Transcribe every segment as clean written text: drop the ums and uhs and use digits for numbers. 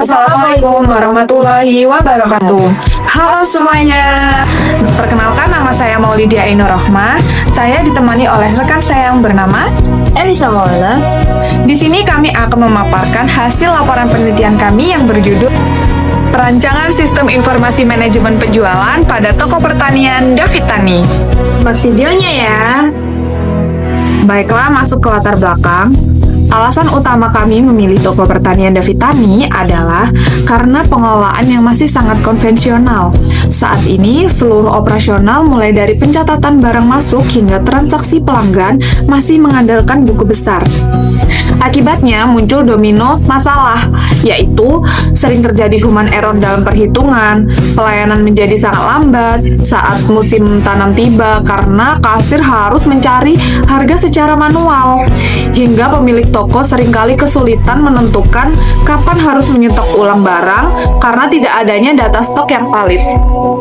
Assalamualaikum warahmatullahi wabarakatuh. Halo semuanya. Perkenalkan, nama saya Maulidia Ainur Rohmah. Saya ditemani oleh rekan saya yang bernama Elisa Maulana. Di sini kami akan memaparkan hasil laporan penelitian kami yang berjudul Perancangan Sistem Informasi Manajemen Penjualan pada Toko Pertanian David Tani. Simak videonya ya. Baiklah, masuk ke latar belakang. Alasan utama kami memilih toko pertanian David Tani adalah karena pengelolaan yang masih sangat konvensional. Saat ini, seluruh operasional mulai dari pencatatan barang masuk hingga transaksi pelanggan masih mengandalkan buku besar. Akibatnya muncul domino masalah, yaitu sering terjadi human error dalam perhitungan, pelayanan menjadi sangat lambat saat musim tanam tiba karena kasir harus mencari harga secara manual, hingga pemilik toko seringkali kesulitan menentukan kapan harus menyetok ulang barang karena tidak adanya data stok yang valid.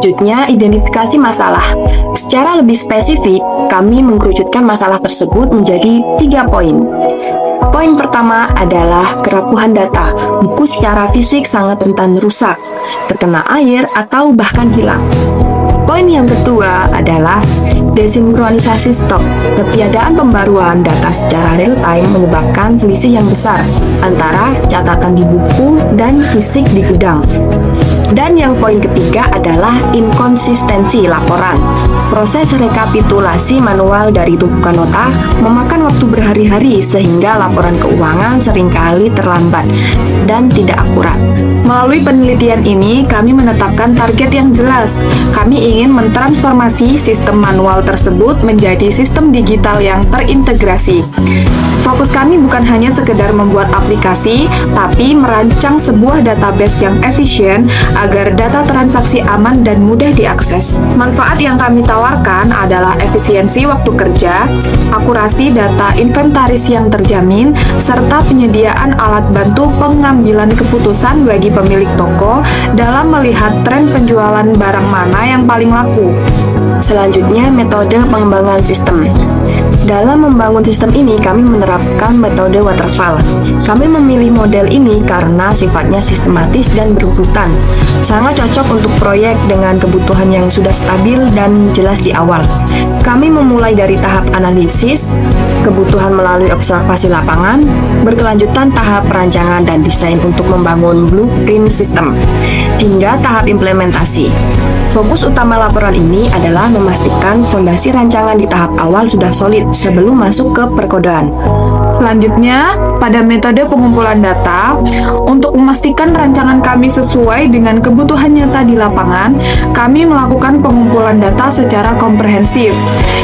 Selanjutnya, identifikasi masalah. Secara lebih spesifik, kami mengkerucutkan masalah tersebut menjadi 3 poin. Poin pertama adalah kerapuhan data. Buku secara fisik sangat rentan rusak, terkena air, atau bahkan hilang. Poin yang kedua adalah desinkronisasi stok. Ketiadaan pembaruan data secara real-time menyebabkan selisih yang besar antara catatan di buku dan fisik di gudang. Dan yang poin ketiga adalah inkonsistensi laporan. Proses rekapitulasi manual dari tumpukan nota memakan waktu berhari-hari sehingga laporan keuangan seringkali terlambat dan tidak akurat. Melalui penelitian ini, kami menetapkan target yang jelas. Kami ingin mentransformasi sistem manual tersebut menjadi sistem digital yang terintegrasi. Fokus kami bukan hanya sekedar membuat aplikasi, tapi merancang sebuah database yang efisien agar data transaksi aman dan mudah diakses. Manfaat yang kami tawarkan adalah efisiensi waktu kerja, akurasi data inventaris yang terjamin, serta penyediaan alat bantu pengambilan keputusan bagi pemilik toko dalam melihat tren penjualan barang mana yang paling laku. Selanjutnya, metode pengembangan sistem. Dalam membangun sistem ini, kami menerapkan metode waterfall. Kami memilih model ini karena sifatnya sistematis dan berurutan. Sangat cocok untuk proyek dengan kebutuhan yang sudah stabil dan jelas di awal. Kami memulai dari tahap analisis, kebutuhan melalui observasi lapangan, berkelanjutan tahap perancangan dan desain untuk membangun blueprint sistem, hingga tahap implementasi. Fokus utama laporan ini adalah memastikan fondasi rancangan di tahap awal sudah solid sebelum masuk ke perkodean. Selanjutnya, pada metode pengumpulan data, untuk memastikan rancangan kami sesuai dengan kebutuhan nyata di lapangan, kami melakukan pengumpulan data secara komprehensif.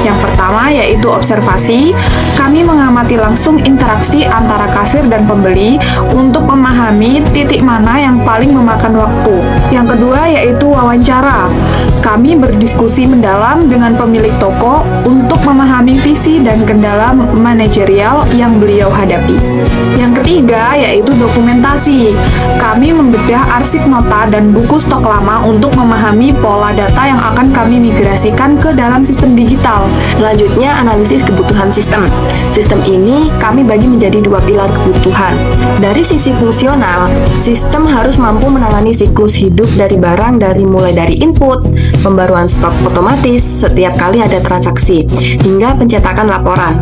Yang pertama yaitu observasi. Kami mengamati langsung interaksi antara kasir dan pembeli untuk memahami titik mana yang paling memakan waktu. Yang kedua yaitu wawancara. Kami berdiskusi mendalam dengan pemilik toko untuk memahami visi dan kendala manajerial yang beliau hadapi. Yang ketiga yaitu dokumentasi. Kami membedah arsip nota dan buku stok lama untuk memahami pola data yang akan kami migrasikan ke dalam sistem digital. Selanjutnya, analisis kebutuhan sistem. Sistem ini kami bagi menjadi 2 pilar kebutuhan. Dari sisi fungsional, sistem harus mampu menangani siklus hidup dari barang mulai dari input, pembaruan stok otomatis setiap kali ada transaksi, hingga pencetakan laporan.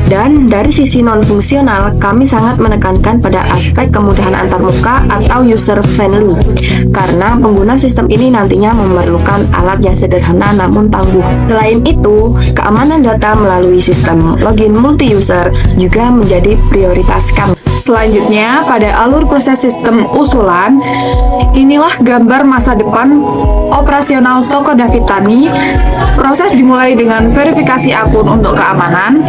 Dan dari sisi non-fungsional, kami sangat menekankan pada aspek kemudahan antarmuka atau user-friendly, karena pengguna sistem ini nantinya memerlukan alat yang sederhana namun tangguh. Selain itu, keamanan data melalui sistem login multi-user juga menjadi prioritas kami. Selanjutnya, pada alur proses sistem usulan, inilah gambar masa depan operasional toko David Tani. Proses dimulai dengan verifikasi akun untuk keamanan.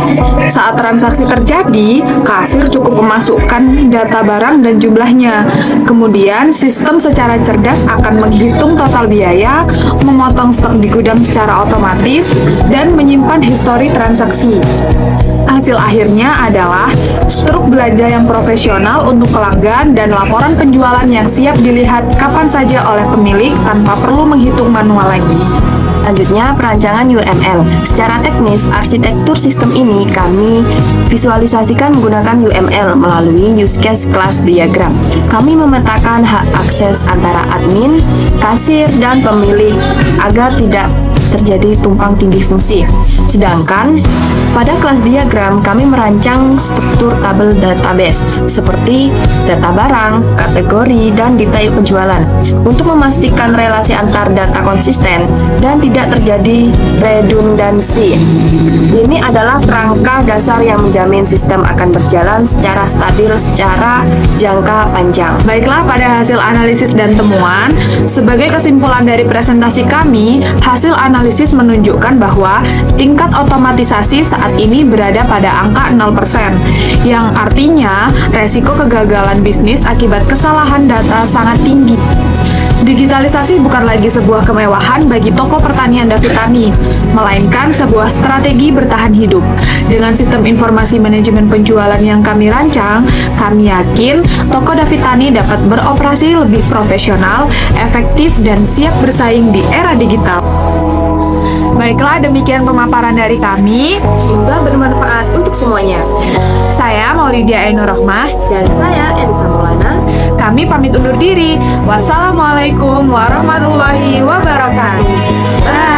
Saat transaksi terjadi, kasir cukup memasukkan data barang dan jumlahnya. Kemudian, sistem secara cerdas akan menghitung total biaya, memotong stok di gudang secara otomatis, dan menyimpan histori transaksi. Hasil akhirnya adalah struk belanja yang profesional untuk pelanggan dan laporan penjualan yang siap dilihat kapan saja oleh pemilik tanpa perlu menghitung manual lagi. Selanjutnya, perancangan UML. Secara teknis, arsitektur sistem ini kami visualisasikan menggunakan UML melalui use case class diagram. Kami memetakan hak akses antara admin, kasir, dan pemilik agar tidak terjadi tumpang tindih fungsi. Sedangkan pada kelas diagram kami merancang struktur tabel database seperti data barang, kategori, dan detail penjualan untuk memastikan relasi antar data konsisten dan tidak terjadi redundansi. Ini adalah kerangka dasar yang menjamin sistem akan berjalan secara stabil secara jangka panjang. Baiklah, pada hasil analisis dan temuan, sebagai kesimpulan dari presentasi kami, hasil analisis menunjukkan bahwa tingkat otomatisasi saat ini berada pada angka 0%, yang artinya resiko kegagalan bisnis akibat kesalahan data sangat tinggi. Digitalisasi bukan lagi sebuah kemewahan bagi toko pertanian Davitani, melainkan sebuah strategi bertahan hidup. Dengan sistem informasi manajemen penjualan yang kami rancang, kami yakin toko Davitani dapat beroperasi lebih profesional, efektif, dan siap bersaing di era digital. Baiklah, demikian pemaparan dari kami. Semoga bermanfaat untuk semuanya. Saya Maulidia Ainur Rohmah. Dan saya Elisa Maulana. Kami pamit undur diri. Wassalamualaikum warahmatullahi wabarakatuh. Bye.